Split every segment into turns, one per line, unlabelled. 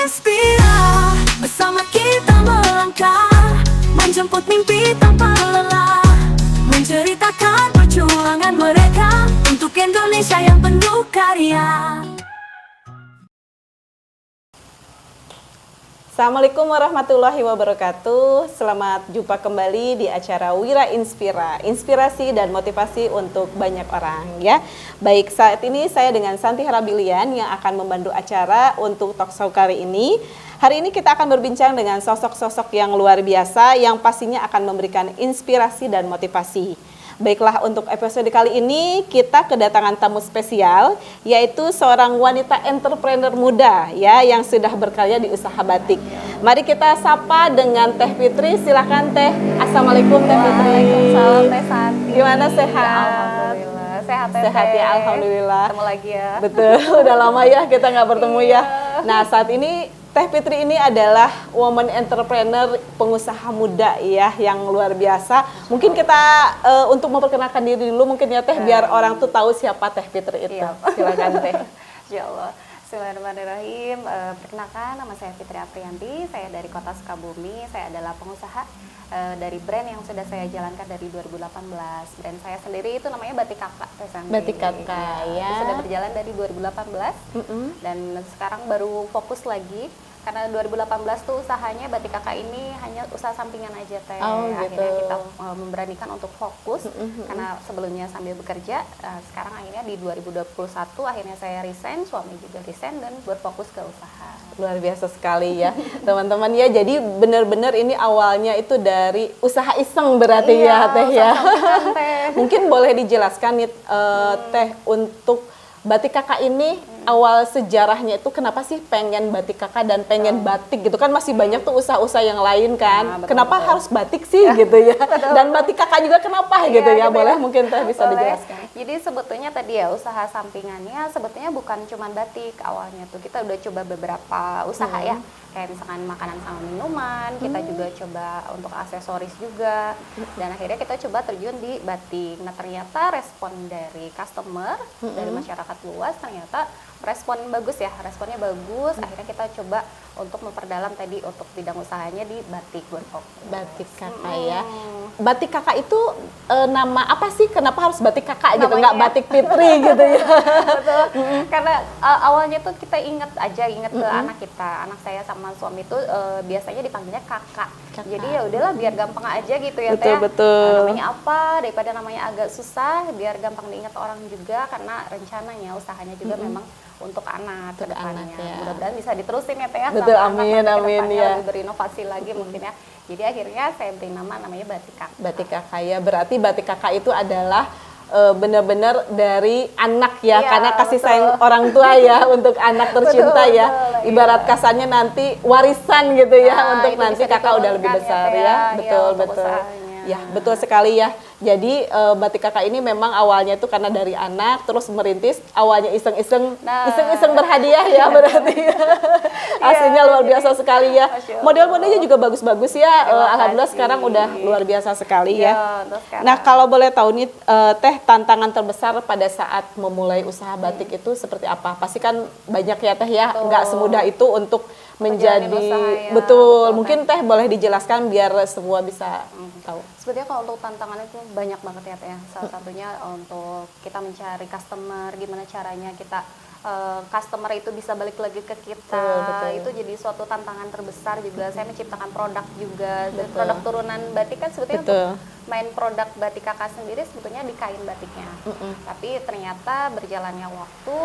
Inspira, bersama kita melangkah, menjemput mimpi tanpa lelah, menceritakan perjuangan mereka untuk Indonesia yang penuh karya.
Assalamualaikum warahmatullahi wabarakatuh. Selamat jumpa kembali di acara Wira Inspira, inspirasi dan motivasi untuk banyak orang ya. Baik, saat ini saya dengan Santi Harabilian yang akan membantu acara untuk talkshow kali ini. Hari ini kita akan berbincang dengan sosok-sosok yang luar biasa yang pastinya akan memberikan inspirasi dan motivasi. Baiklah, untuk episode kali ini kita kedatangan tamu spesial, yaitu seorang wanita entrepreneur muda ya yang sudah berkarya di usaha batik. Mari kita sapa dengan Teh Fitri. Silakan Teh. Assalamualaikum Teh Fitri.
Waalaikumsalam Teh Santi.
Gimana, sehat?
Alhamdulillah. Sehat ya,
Sehat
Teh.
ya, alhamdulillah.
Ketemu lagi ya.
Betul, udah lama ya kita nggak bertemu ya.
Iya.
Nah, saat ini Teh Fitri ini adalah woman entrepreneur, pengusaha muda ya yang luar biasa. Mungkin kita untuk memperkenalkan diri dulu mungkin ya Teh, biar orang tuh tahu siapa Teh Fitri itu.
Iya.
Silakan Teh.
Insyaallah. Bismillahirrahmanirrahim. Perkenalkan, nama saya Fitri Aprianti. Saya dari Kota Sukabumi. Saya adalah pengusaha dari brand yang sudah saya jalankan dari 2018. Brand saya sendiri itu namanya Batik Kakak.
Batik Kakak ya.
Itu sudah berjalan dari 2018 dan sekarang baru fokus lagi. Karena 2018 tuh usahanya Batik Kakak ini hanya usaha sampingan aja Teh.
Oh, gitu.
Akhirnya kita memberanikan untuk fokus karena sebelumnya sambil bekerja. Sekarang akhirnya di 2021 akhirnya saya resign, suami juga resign dan berfokus ke usaha.
Luar biasa sekali ya teman-teman ya. Jadi benar-benar ini awalnya itu dari usaha iseng berarti ya Teh ya.
Sampingan, Teh.
Mungkin boleh dijelaskan nih Teh, untuk Batik Kakak ini awal sejarahnya itu kenapa sih pengen Batik Kakak dan pengen batik gitu kan, masih banyak tuh usaha-usaha yang lain kan.
Nah, betul,
kenapa
betul.
harus batik sih gitu ya. Dan Batik Kakak juga kenapa gitu ya. Boleh mungkin Teh bisa
Boleh.
dijelaskan.
Jadi sebetulnya tadi ya usaha sampingannya sebetulnya bukan cuma batik awalnya tuh. Kita udah coba beberapa usaha ya. Kayak misalkan makanan sama minuman, kita juga coba untuk aksesoris juga. Dan akhirnya kita coba terjun di batik. Nah, ternyata respon dari customer, dari masyarakat luas ternyata responnya bagus. Akhirnya kita coba untuk memperdalam tadi untuk bidang usahanya di batik berfokus.
Batik Kakak ya. Batik Kakak itu nama apa sih? Kenapa harus Batik Kakak gitu?
Namanya
Nggak Batik Fitri gitu ya?
Betul. Karena awalnya tuh kita ingat ke anak kita. Anak saya sama suami itu biasanya dipanggilnya kakak. Jadi ya udahlah biar gampang aja gitu ya
Betul,
Teh.
betul.
Namanya apa daripada namanya agak susah, biar gampang diingat orang juga karena rencananya usahanya juga memang untuk anak ke depannya.
anak, ya.
Mudah-mudahan bisa diterusin ya Teh ya.
Betul,
sampai
amin,
anak sampai ke
amin,
depannya
ya.
lebih berinovasi lagi mungkin ya. Jadi akhirnya saya beri namanya Batik Kakak.
Batik Kakak ya, berarti Batik Kakak itu adalah benar-benar dari anak ya,
Iya,
karena kasih
betul.
sayang orang tua ya untuk anak tercinta
Betul,
ya.
betul,
Ibarat
iya.
kasarnya nanti warisan gitu ya,
Nah,
untuk
itu
nanti
bisa
kakak udah lebih
diturunkan
besar
ya, Teh,
ya.
ya,
Betul,
untuk
betul.
usahanya.
Ya, betul sekali ya. Jadi Batik Kakak ini memang awalnya itu karena dari anak terus merintis, awalnya iseng-iseng,
Nah.
iseng-iseng berhadiah ya berarti. Aslinya luar biasa sekali ya.
Masya Allah.
Model-modelnya juga bagus-bagus ya.
Terima
Alhamdulillah
kasih.
sekarang udah luar biasa sekali ya.
Iya, untuk sekarang.
Nah, kalau boleh tahu nih Teh, tantangan terbesar pada saat memulai usaha batik itu seperti apa? Pasti kan banyak ya Teh ya,
Betul.
nggak semudah itu untuk menjadi
Menjalani usaha ya,
betul.
betul,
Mungkin Teh boleh dijelaskan biar semua bisa tahu.
Sebetulnya kalau untuk tantangan itu banyak banget ya Teh ya. Salah satunya untuk kita mencari customer, gimana caranya kita customer itu bisa balik lagi ke kita.
Betul.
Itu jadi suatu tantangan terbesar juga. Saya menciptakan produk juga. Dan
Betul.
produk turunan batik kan sebetulnya
Betul.
untuk main produk Batik Kakak sendiri sebetulnya di kain batiknya. Tapi ternyata berjalannya waktu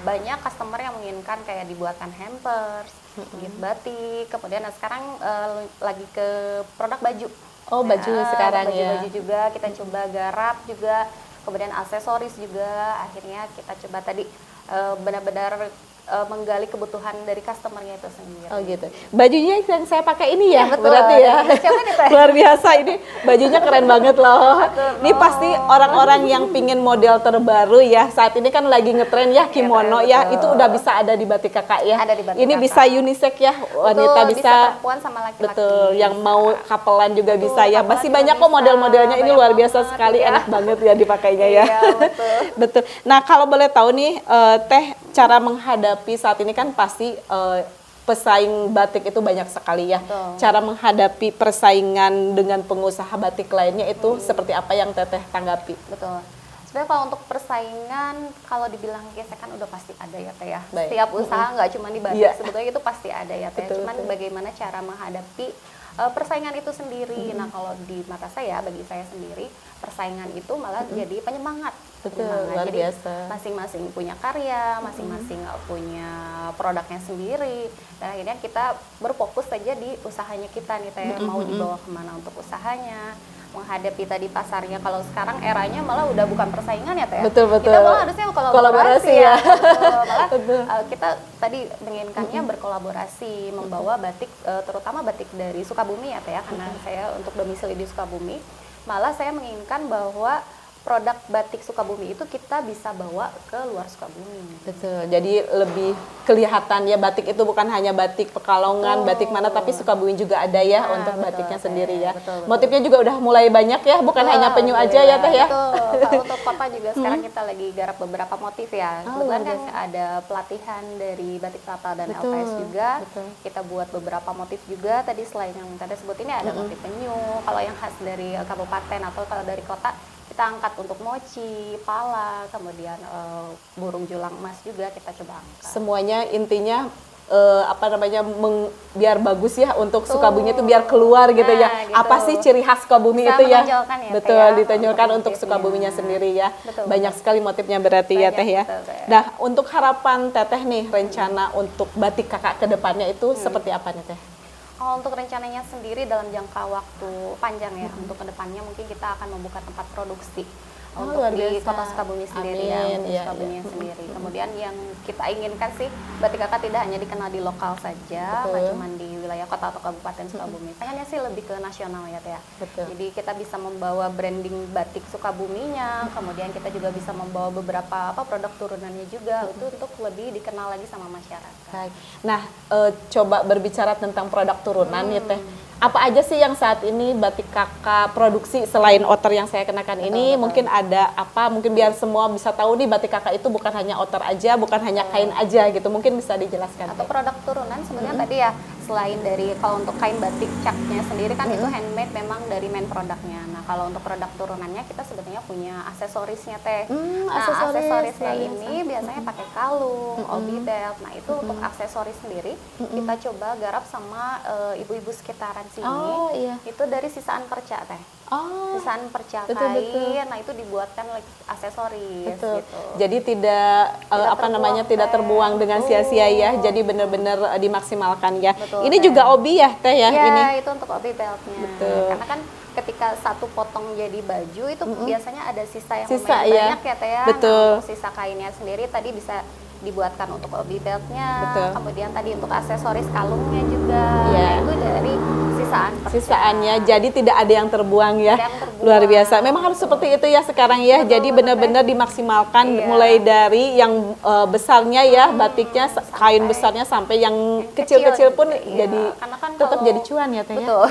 banyak customer yang menginginkan kayak dibuatkan hampers, gift batik. Kemudian sekarang lagi ke produk baju.
Oh, baju sekarang ya.
Baju juga kita coba garap juga, kemudian aksesoris juga. Akhirnya kita coba tadi benar-benar menggali kebutuhan dari customernya itu sendiri.
Oh gitu. Bajunya yang saya pakai ini ya,
Iya, betul.
berarti ya.
Siapa nih, Teh?
Luar biasa ini, bajunya keren banget loh.
Betul.
Ini pasti orang-orang yang pingin model terbaru ya. Saat ini kan lagi ngetren ya kimono
Iya,
ya.
betul.
Itu udah bisa ada di Batik Kakak ya.
Ada di Batik
Ini
Kakak.
bisa unisex ya, wanita
Betul,
bisa.
perempuan sama laki-laki.
Betul, yang mau kapelan juga
Betul,
bisa ya.
kapelan
Masih
juga
banyak kok
bisa.
model-modelnya, ini
Banyak
luar biasa
banget,
sekali,
ya.
enak banget ya dipakainya ya.
Iya, betul.
Betul. Nah, kalau boleh tahu nih Teh, cara menghadapi saat ini kan pasti pesaing batik itu banyak sekali ya.
Betul.
Cara menghadapi persaingan dengan pengusaha batik lainnya itu seperti apa yang Teteh tanggapi?
Betul. Sebenarnya kalau untuk persaingan, kalau dibilang gesekan udah pasti ada ya Teh ya.
Baik.
Setiap usaha nggak cuma di batik,
Iya.
sebetulnya itu pasti ada ya Teh.
Betul,
Cuman
betul.
bagaimana cara menghadapi persaingan itu sendiri. Nah kalau di mata saya, bagi saya sendiri, persaingan itu malah jadi penyemangat.
Betul,
Penyemangat.
luar
Jadi
biasa.
masing-masing punya karya, masing-masing punya produknya sendiri. Dan akhirnya kita berfokus saja di usahanya kita nih Teh, mau dibawa kemana untuk usahanya. Menghadapi tadi pasarnya, kalau sekarang eranya malah udah bukan persaingan ya Teh.
Betul, betul.
Kita malah harusnya kolaborasi
Kolaborasi
ya.
ya.
Betul. Malah
Betul.
kita tadi menginginkannya berkolaborasi, membawa batik terutama batik dari Sukabumi ya Teh ya, karena saya untuk domisili di Sukabumi. Malah saya menginginkan bahwa produk batik Sukabumi itu kita bisa bawa ke luar Sukabumi.
Betul, jadi lebih kelihatan ya batik itu bukan hanya batik Pekalongan, batik mana, tapi Sukabumi juga ada ya
Nah,
untuk
betul,
batiknya
Teh.
sendiri ya.
Betul, betul.
Motifnya juga udah mulai banyak ya, bukan hanya penyu aja ya Teh ya.
Betul. Kalau untuk Papa juga sekarang kita lagi garap beberapa motif ya.
Oh,
Kebetulan
luar
kan ada pelatihan dari Batik Tata dan
Betul,
LPS juga.
betul.
Kita buat beberapa motif juga. Tadi selain yang tadi sebut ini ada motif penyu. Kalau yang khas dari kabupaten atau kalau dari kota, kita angkat untuk mochi, pala, kemudian burung julang emas juga kita coba angkat.
Semuanya intinya biar bagus ya untuk Sukabumi itu biar keluar gitu ya.
Nah, gitu.
Apa sih ciri khas Sukabumi
Bisa
itu ya?
menonjolkan ya, Teh,
Betul,
ya,
ditonjolkan
untuk
untuk
motifnya.
Sukabuminya sendiri ya.
Betul,
Banyak
betul.
sekali motifnya berarti ya
Banyak,
Teh ya.
betul, Teh.
Nah, untuk harapan Teteh nih, rencana untuk batik kakak ke depannya itu seperti apa nih Teh?
Kalau untuk rencananya sendiri dalam jangka waktu panjang ya, untuk kedepannya mungkin kita akan membuka tempat produksi
Oh,
untuk
luar
di
biasa.
kota Sukabumi sendiri ya,
Amin,
untuk
iya,
Sukabumi
iya.
sendiri. Kemudian yang kita inginkan sih batik kakak tidak hanya dikenal di lokal saja,
Betul.
nggak cuma di wilayah kota atau kabupaten Sukabumi. Pengennya sih lebih ke nasional ya Teh.
Betul.
Jadi kita bisa membawa branding batik Sukabuminya, kemudian kita juga bisa membawa beberapa produk turunannya juga untuk lebih dikenal lagi sama masyarakat.
Baik. Nah, coba berbicara tentang produk turunan ya Teh. Apa aja sih yang saat ini batik kakak produksi selain outer yang saya kenakan ini?
betul.
Mungkin ada apa? Mungkin biar semua bisa tahu nih batik kakak itu bukan hanya outer aja, bukan hanya kain aja gitu. Mungkin bisa dijelaskan.
Atau
Teh.
produk turunan sebenarnya tadi ya, selain dari kalau untuk kain batik capnya sendiri kan itu handmade memang dari main produknya. Nah kalau untuk produk turunannya kita sebenarnya punya aksesorisnya Teh. Nah
aksesoris,
aksesorisnya
luar
ini biasanya pakai kalung, obi belt. Nah itu untuk aksesoris sendiri kita coba garap sama ibu-ibu sekitaran sini.
Oh, iya.
Itu dari sisaan perca Teh.
Oh,
Sisaan perca
betul, betul.
kain. Nah itu dibuatkan aksesoris
betul.
gitu.
Jadi tidak tidak terbuang dengan sia-sia ya.
Betul.
Jadi benar-benar dimaksimalkan ya.
Betul,
Ini
Teh.
juga obi ya Teh ya,
Ya,
ini.
itu untuk obi beltnya.
Betul.
Karena kan ketika satu potong jadi baju itu biasanya ada sisa yang
Sisa,
lumayan
ya.
banyak ya Teh ya.
Betul.
Nah, untuk sisa kainnya sendiri tadi bisa dibuatkan untuk obi beltnya.
Betul.
Kemudian tadi untuk aksesoris kalungnya juga.
Ya.
Nah, itu dari sisaan perca.
Sisaannya, jadi tidak ada yang terbuang ya.
Tidak ada yang terbuang.
Luar biasa. Memang harus seperti itu ya sekarang ya.
Betul,
Jadi
betul,
benar-benar dimaksimalkan
Iya.
mulai dari yang besarnya ya, batiknya, kain besarnya sampai yang kecil-kecil pun
iya.
jadi
Karena kan
tetap
kalau-
jadi cuan ya Teh ya.
Betul.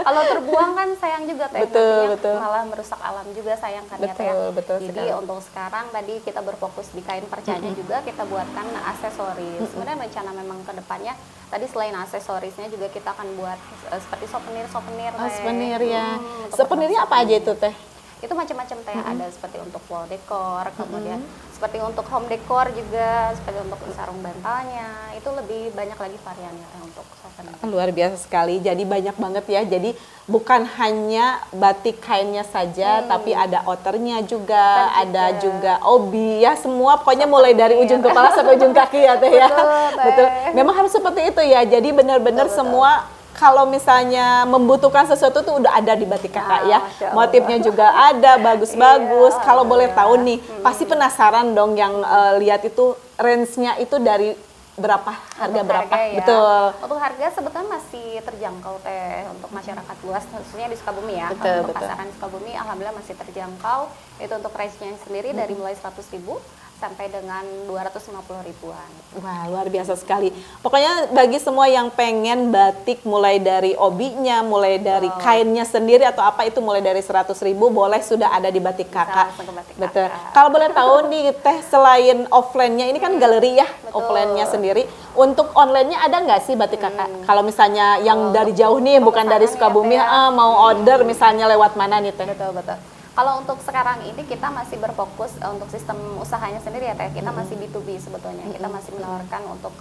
Kalau terbuang kan sayang juga Teh.
Betul,
Nantinya
betul.
malah merusak alam juga sayang kan ya Teh.
Betul, betul
Jadi
sekali.
untuk sekarang tadi kita berfokus di kain percanya juga kita buatkan aksesoris. Kemudian rencana memang ke depannya tadi selain aksesorisnya juga kita akan buat seperti souvenir
Oh,
Teh.
souvenir ya.
Untuk
Souvenirnya apa aja itu Teh?
itu macam-macam Teh, ada seperti untuk wall decor, kemudian seperti untuk home decor juga, seperti untuk sarung bantalnya, itu lebih banyak lagi variannya Teh untuk souvenir.
Luar biasa sekali. Jadi banyak banget ya. Jadi bukan hanya batik kainnya saja, tapi ada outernya juga,
Outer
ada
juga.
juga obi ya. Semua pokoknya mulai dari ujung kepala sampai ujung kaki ya Teh ya.
Betul, Teh.
Betul. Memang harus seperti itu ya. Jadi benar-benar
Betul, betul.
semua kalau misalnya membutuhkan sesuatu tuh udah ada di batik kakak ya.
Masya Allah.
Motifnya juga ada, bagus-bagus.
Iya,
Kalau boleh tahu nih,
alhamdulillah.
pasti penasaran dong yang lihat itu range-nya itu dari berapa, harga
Untuk
berapa?
ya.
Betul.
Untuk harga sebetulnya masih terjangkau Teh untuk masyarakat luas khususnya di Sukabumi ya.
Betul,
Untuk
betul.
pasaran Sukabumi alhamdulillah masih terjangkau. Itu untuk range-nya sendiri dari mulai 100.000 sampai dengan 250 ribuan.
Wah, luar biasa sekali. Pokoknya bagi semua yang pengen batik mulai dari obinya, mulai dari kainnya sendiri atau apa itu mulai dari 100.000 boleh sudah ada di Batik Kakak.
langsung ke Batik
Betul.
Kakak.
Kalau boleh tahu nih Teh, selain offline-nya ini kan galeri ya. offline-nya sendiri. Untuk online-nya ada nggak sih batik kakak? Kalau misalnya yang dari jauh nih, bukan dari Sukabumi, mau order misalnya lewat mana nih teh?
Betul. Kalau untuk sekarang ini kita masih berfokus untuk sistem usahanya sendiri ya teh. Kita masih B2B sebetulnya. Kita masih menawarkan untuk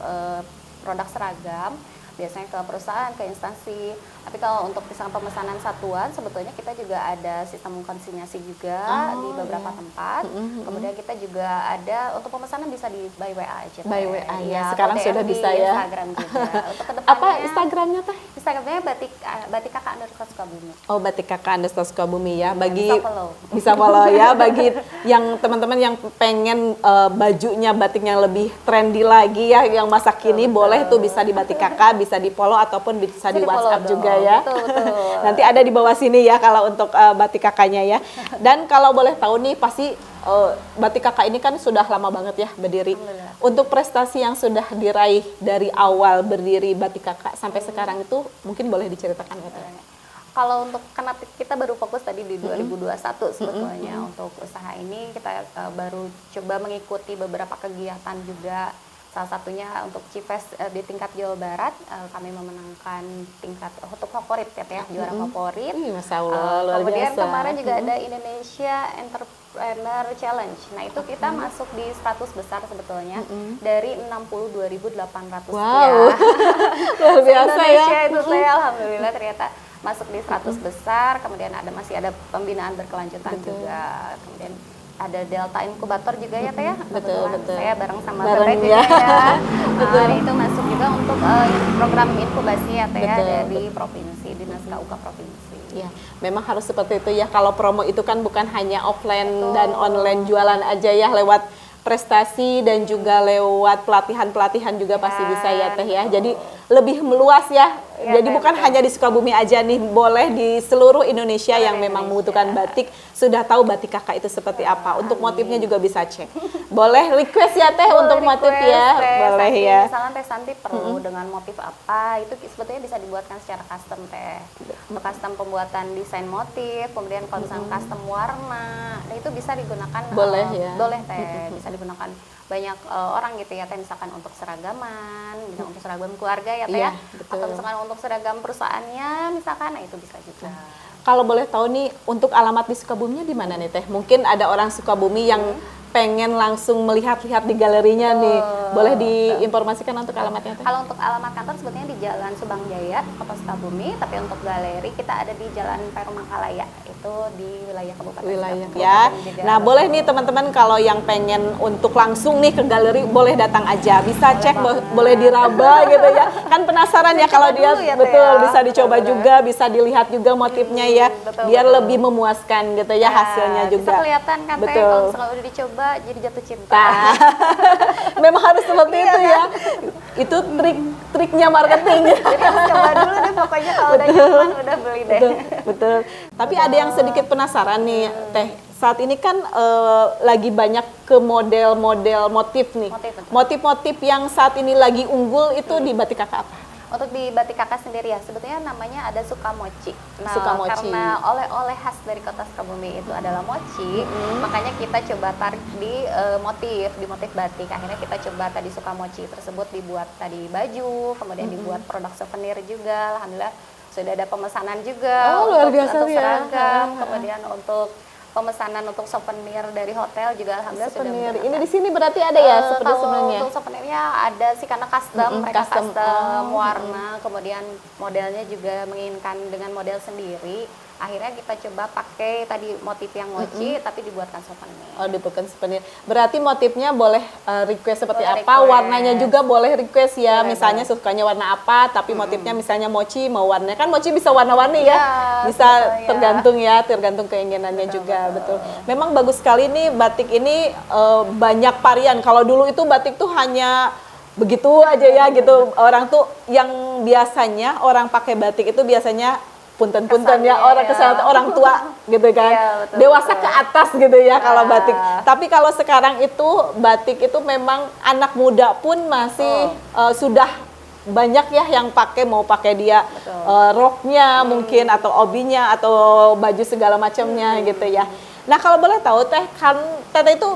produk seragam, biasanya ke perusahaan, ke instansi. Tapi kalau untuk misalnya pemesanan satuan, sebetulnya kita juga ada sistem konsinyasi juga di beberapa tempat. Kemudian kita juga ada untuk pemesanan bisa di by WA aja.
By WA ya,
Atau
sekarang
DM
sudah
di
bisa ya.
Instagram juga. Untuk kedepannya,
Apa Instagramnya teh?
Instagramnya batik kakak underscore Sukabumi.
Oh, batik kakak underscore Sukabumi ya. Bagi
Bisa follow.
bisa follow ya. Bagi yang teman-teman yang pengen bajunya batik yang lebih trendy lagi ya, yang masa kini boleh tuh bisa di batik kakak, bisa di follow ataupun bisa di
di-follow
WhatsApp
dong.
juga ya.
Betul.
Nanti ada di bawah sini ya kalau untuk batik kakaknya ya. Dan kalau boleh tahu nih pasti batik kakak ini kan sudah lama banget ya berdiri.
Alhamdulillah.
Untuk prestasi yang sudah diraih dari awal berdiri batik kakak sampai sekarang itu mungkin boleh diceritakan ya Teh?
Kalau untuk karena kita baru fokus tadi di 2021 sebetulnya untuk usaha ini kita baru coba mengikuti beberapa kegiatan juga. Salah satunya untuk Cifes di tingkat Jawa Barat kami memenangkan tingkat untuk favorit ya juara favorit.
Masya Allah, luar
Kemudian
biasa.
kemarin juga ada Indonesia Entrepreneur Challenge. Nah itu kita masuk di 100 besar sebetulnya dari 62.800
Wow, luar biasa ya.
Indonesia itu saya alhamdulillah ternyata masuk di 100 besar. Kemudian masih ada pembinaan berkelanjutan juga. Kemudian ada Delta Inkubator juga ya Teh ya.
Betul.
Saya bareng sama
Bareng
Teh
ya.
juga ya. Itu masuk juga untuk program inkubasi ya Teh ya
Betul,
dari provinsi, Dinas KUK provinsi.
Ya, memang harus seperti itu ya. Kalau promo itu kan bukan hanya offline dan online jualan aja ya, lewat prestasi dan juga lewat pelatihan-pelatihan juga pasti bisa ya Teh ya. Jadi lebih meluas ya.
Ya,
Jadi bukan hanya di Sukabumi aja nih, boleh di seluruh Indonesia yang memang membutuhkan batik sudah tahu batik kakak itu seperti apa. Untuk motifnya juga bisa cek. Boleh request ya Teh untuk motif ya. Boleh
Santi,
ya.
Misalnya Teh Santi perlu dengan motif apa, itu sebetulnya bisa dibuatkan secara custom Teh. Untuk custom pembuatan desain motif, kemudian kalau misalnya custom warna, nah itu bisa digunakan.
Boleh ya.
Boleh Teh, bisa digunakan banyak orang gitu ya Teh, misalkan untuk seragaman, misalkan untuk seragam keluarga ya Teh
Iya,
ya.
betul.
Atau misalkan untuk seragam perusahaannya misalkan, nah itu bisa juga.
Kalau boleh tahu nih, untuk alamat di Sukabuminya di mana nih Teh? Mungkin ada orang Sukabumi yang pengen langsung melihat-lihat di galerinya nih. Boleh diinformasikan untuk alamatnya Teh?
Kalau untuk alamat kantor sebetulnya di Jalan Subang Jaya, Kota Sukabumi, tapi untuk galeri kita ada di Jalan Perum Mangkalaya, itu di wilayah Kabupaten
Wilayah
Sukabumi.
ya.
Juga.
Nah, boleh nih teman-teman kalau yang pengen untuk langsung nih ke galeri boleh datang aja. Bisa cek, boleh diraba gitu ya. Kan penasaran ya kalau dia
dulu ya, Teh,
betul
ya.
bisa dicoba
Betul.
juga, bisa dilihat juga motifnya ya.
betul,
Biar
betul.
lebih memuaskan gitu ya hasilnya
Bisa
juga.
kelihatan kan Teh,
Betul.
kalau misalnya udah dicoba jadi jatuh cinta.
Nah, memang harus seperti itu ya. Itu triknya marketing.
Jadi harus coba dulu deh pokoknya kalau udah nyaman udah beli deh.
Betul. Tapi ada yang sedikit penasaran nih, Teh. Saat ini kan lagi banyak ke model-model motif nih.
Motif, betul.
Motif-motif yang saat ini lagi unggul itu di batik kakak apa?
Untuk di batik kakak sendiri ya, sebetulnya namanya ada Sukamochi. Nah,
Sukamochi.
karena oleh-oleh khas dari kota Sukabumi itu adalah mochi, makanya kita coba tarik di motif batik. Akhirnya kita coba tadi Sukamochi tersebut dibuat tadi baju, kemudian dibuat produk souvenir juga. Alhamdulillah sudah ada pemesanan juga
Oh, luar biasa
untuk
ya.
seragam, kemudian untuk pemesanan untuk souvenir dari hotel juga alhamdulillah
Souvenir.
sudah
Ini di sini berarti ada ya seperti
kalau
sebenarnya.
untuk souvenirnya ada sih karena custom, mereka
custom.
custom warna, kemudian modelnya juga menginginkan dengan model sendiri. Akhirnya kita coba pakai tadi motif yang mochi tapi dibuatkan souvenir.
Oh, dibuatkan souvenir. Berarti motifnya boleh request seperti
Boleh
apa,
request.
warnanya juga boleh request ya.
Boleh,
Misalnya sukanya warna apa, tapi motifnya misalnya mochi mau warnanya. Kan mochi bisa warna-warni ya.
Ya,
Bisa
betul, ya.
tergantung keinginannya juga, betul. Memang bagus sekali nih batik ini banyak varian. Kalau dulu itu batik tuh hanya begitu aja ya gitu. Orang tuh yang biasanya orang pakai batik itu biasanya punten-punten ya,
Kesannya, ya.
orang tua gitu kan.
Iya, betul,
Dewasa
betul.
ke atas gitu ya kalau
Ah.
batik. Tapi kalau sekarang itu batik itu memang anak muda pun masih sudah banyak ya yang mau pakai dia roknya mungkin atau obinya atau baju segala macamnya gitu ya. Nah, kalau boleh tahu Teh, kan Teteh itu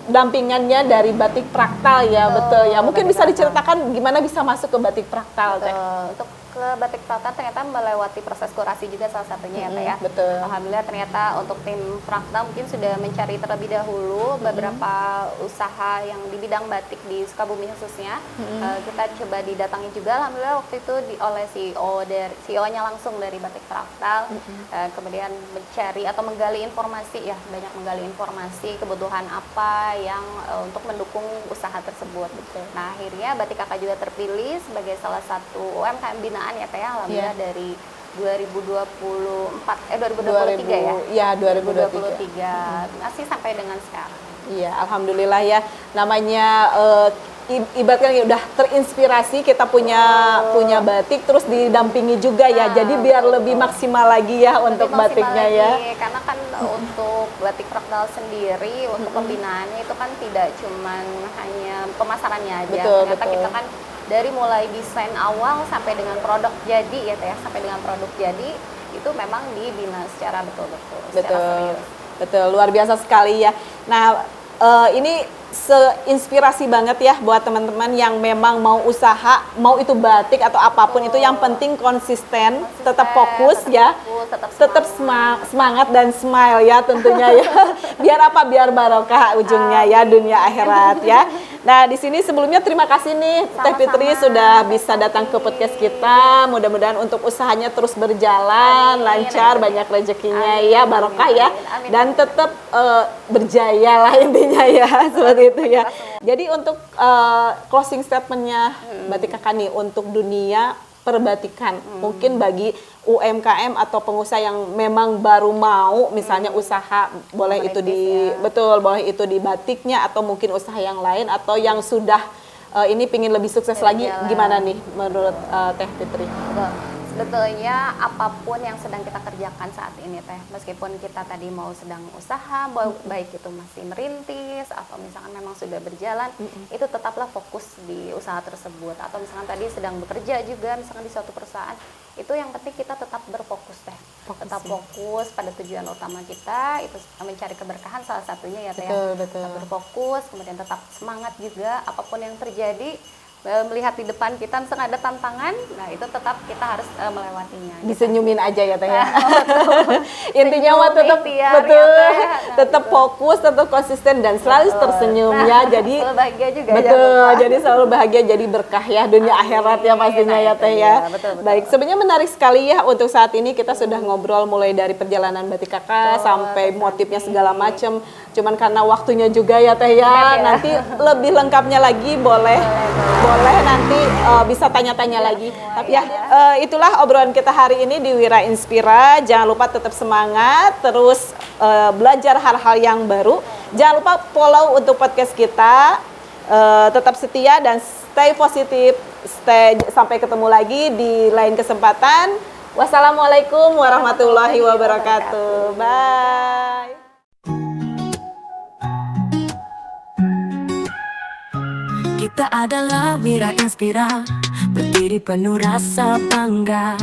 dampingannya dari batik praktal ya, betul ya. Mungkin
batik
bisa
praktal.
diceritakan gimana bisa masuk ke batik praktal Teh?
Untuk ke batik praktal ternyata melewati proses kurasi juga salah satunya ya Teh ya.
Betul.
Alhamdulillah ternyata untuk tim praktal mungkin sudah mencari terlebih dahulu beberapa usaha yang di bidang batik di Sukabumi khususnya. Kita coba didatangi juga, alhamdulillah waktu itu oleh CEO-nya langsung dari batik praktal. Kemudian mencari atau menggali informasi ya, banyak menggali informasi kebutuhan apa yang untuk mendukung usaha tersebut. Nah akhirnya Batik Kakak juga terpilih sebagai salah satu UMKM binaan ya Teh, alhamdulillah dari 2023 ya.
Iya, 2023.
Masih sampai dengan sekarang.
Iya, alhamdulillah ya. Namanya ibaratnya udah terinspirasi, kita punya batik terus didampingi juga ya. Jadi biar lebih maksimal lagi ya untuk
Lebih maksimal
batiknya
lagi,
ya.
karena kan untuk batik praktal sendiri untuk pembinaannya itu kan tidak cuman hanya pemasarannya aja.
Betul,
Ternyata
betul.
kita kan dari mulai desain awal sampai dengan produk jadi ya Teh, sampai dengan produk jadi itu memang dibina secara betul-betul, secara
Betul,
serius.
betul, luar biasa sekali ya. Nah, ini seinspirasi banget ya buat teman-teman yang memang mau usaha, mau itu batik atau apapun itu, yang penting konsisten, tetap fokus ya, tetap semangat dan smile ya tentunya ya. Biar apa? Biar barokah ujungnya ya, dunia akhirat ya. Nah, di sini sebelumnya terima kasih nih Teh Fitri sudah bisa datang ke podcast kita. Mudah-mudahan untuk usahanya terus berjalan lancar, banyak rezekinya ya, barokah ya, dan tetap berjaya lah intinya ya, seperti itu ya. Jadi untuk closing statementnya Batik Kakak nih untuk dunia perbatikan, mungkin bagi UMKM atau pengusaha yang memang baru mau misalnya usaha, boleh itu di betul, boleh itu di batiknya atau mungkin usaha yang lain, atau yang sudah ini pingin lebih sukses lagi, gimana nih menurut Teh Fitri?
Sebetulnya apapun yang sedang kita kerjakan saat ini Teh, meskipun kita tadi mau sedang usaha, baik itu masih merintis atau misalkan memang sudah berjalan, itu tetaplah fokus di usaha tersebut. Atau misalkan tadi sedang bekerja juga, misalkan di suatu perusahaan, itu yang penting kita tetap berfokus Teh. Tetap fokus pada tujuan utama kita, itu mencari keberkahan salah satunya ya Teh.
Betul.
Tetap berfokus, kemudian tetap semangat juga apapun yang terjadi. Melihat di depan kita misalnya ada tantangan, nah itu tetap kita harus melewatinya.
Disenyumin aja ya Teh ya. Intinya mah tetap
ikhtiar,
betul,
ya, Teh. Nah,
tetap fokus, tetap konsisten dan selalu tersenyum ya. Jadi
selalu bahagia juga.
betul, jadi selalu bahagia, jadi berkah ya dunia akhirat ya pastinya ya Teh ya.
Betul.
Baik, sebenarnya menarik sekali ya untuk saat ini kita sudah ngobrol mulai dari perjalanan Batik Kakak sampai motifnya segala macam. Cuman karena waktunya juga ya Teh ya. Nanti lebih lengkapnya lagi boleh nanti bisa tanya-tanya lagi. Tapi ya itulah obrolan kita hari ini di Wira Inspira. Jangan lupa tetap semangat, terus belajar hal-hal yang baru. Jangan lupa follow untuk podcast kita. Tetap setia dan stay positif. Sampai ketemu lagi di lain kesempatan. Wassalamualaikum warahmatullahi wabarakatuh. Bye.
Kita adalah Wira Inspira, berdiri penuh rasa bangga,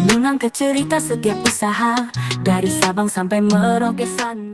mengangkat cerita setiap usaha dari Sabang sampai Merauke sana.